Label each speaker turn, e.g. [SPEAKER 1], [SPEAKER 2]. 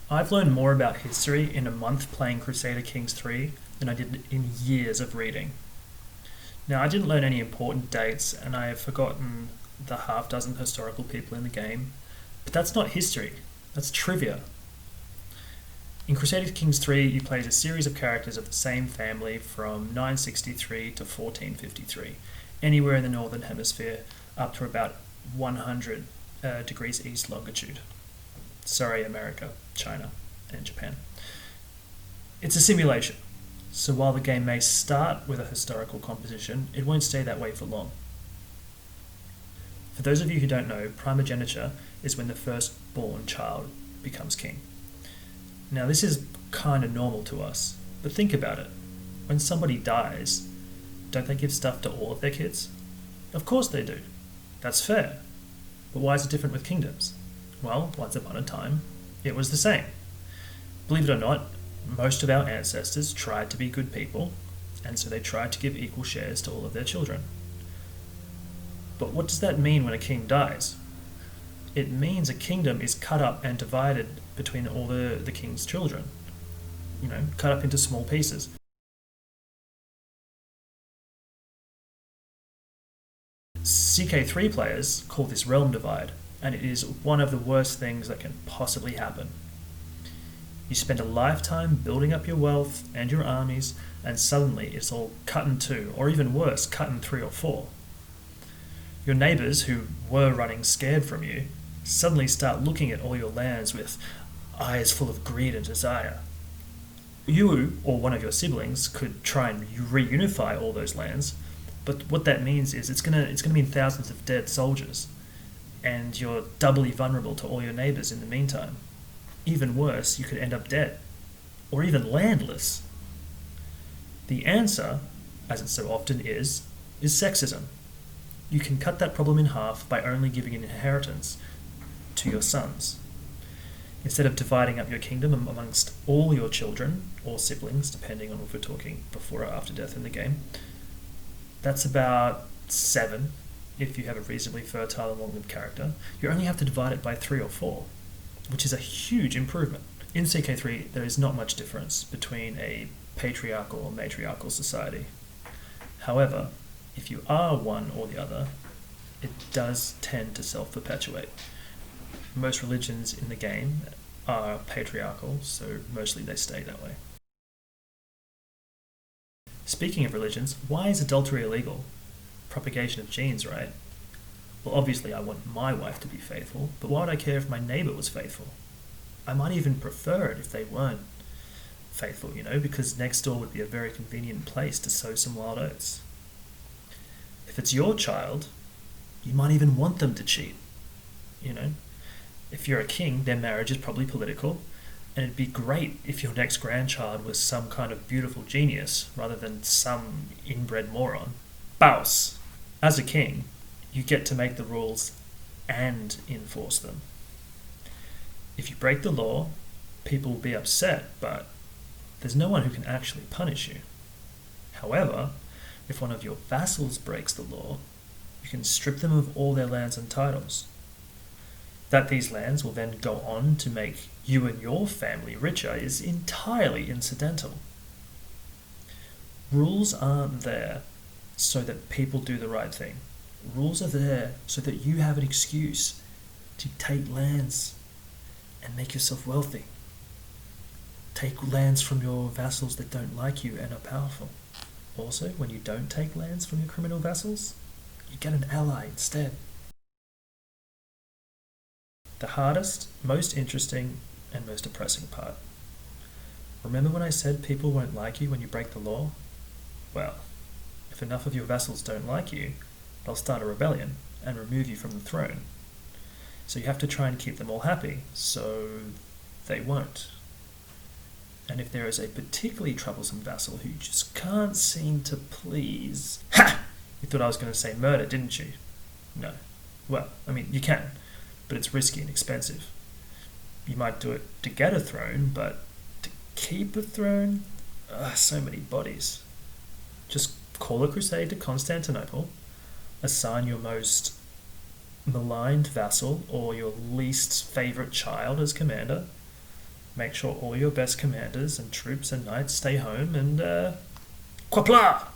[SPEAKER 1] I've learned more about history in a month playing Crusader Kings 3 than I did in years of reading. Now, I didn't learn any important dates, and I have forgotten the half dozen historical people in the game, but that's not history, that's trivia. In Crusader Kings 3, you play as a series of characters of the same family from 963 to 1453, anywhere in the Northern Hemisphere up to about 100 degrees east longitude. Sorry, America, China, and Japan. It's a simulation, so while the game may start with a historical composition, it won't stay that way for long. For those of you who don't know, primogeniture is when the firstborn child becomes king. Now, this is kind of normal to us, but think about it. When somebody dies, don't they give stuff to all of their kids? Of course they do. That's fair. But why is it different with kingdoms? Well, once upon a time, it was the same. Believe it or not, most of our ancestors tried to be good people, and so they tried to give equal shares to all of their children. But what does that mean when a king dies? It means a kingdom is cut up and divided between all the king's children. Cut up into small pieces. CK3 players call this realm divide, and it is one of the worst things that can possibly happen. You spend a lifetime building up your wealth and your armies, and suddenly it's all cut in two, or even worse, cut in 3 or 4. Your neighbours, who were running scared from you, suddenly start looking at all your lands with eyes full of greed and desire. You or one of your siblings could try and reunify all those lands, but what that means is it's gonna mean thousands of dead soldiers, and you're doubly vulnerable to all your neighbours in the meantime. Even worse, you could end up dead, or even landless. The answer, as it so often is sexism. You can cut that problem in half by only giving an inheritance to your sons. Instead of dividing up your kingdom amongst all your children, or siblings, depending on if we're talking before or after death in the game, that's about 7 if you have a reasonably fertile and long-lived character. You only have to divide it by 3 or 4, which is a huge improvement. In CK3, there is not much difference between a patriarchal or matriarchal society. However, if you are one or the other, it does tend to self-perpetuate. Most religions in the game are patriarchal, so mostly they stay that way. Speaking of religions, why is adultery illegal? Propagation of genes, right? Well, obviously I want my wife to be faithful, but why would I care if my neighbour was faithful? I might even prefer it if they weren't faithful, because next door would be a very convenient place to sow some wild oats. If it's your child, you might even want them to cheat, If you're a king, their marriage is probably political, and it'd be great if your next grandchild was some kind of beautiful genius rather than some inbred moron. Bouse! As a king, you get to make the rules and enforce them. If you break the law, people will be upset, but there's no one who can actually punish you. However, if one of your vassals breaks the law, you can strip them of all their lands and titles. That these lands will then go on to make you and your family richer is entirely incidental. Rules aren't there so that people do the right thing. Rules are there so that you have an excuse to take lands and make yourself wealthy. Take lands from your vassals that don't like you and are powerful. Also, when you don't take lands from your criminal vassals, you get an ally instead. The hardest, most interesting, and most depressing part. Remember when I said people won't like you when you break the law? Well, if enough of your vassals don't like you, they'll start a rebellion and remove you from the throne. So you have to try and keep them all happy, so they won't. And if there is a particularly troublesome vassal who just can't seem to please... Ha! You thought I was going to say murder, didn't you? No. Well, you can, but it's risky and expensive. You might do it to get a throne, but to keep a throne? So many bodies. Just call a crusade to Constantinople, assign your most maligned vassal or your least favourite child as commander, Make sure all your best commanders and troops and knights stay home and, qapla'!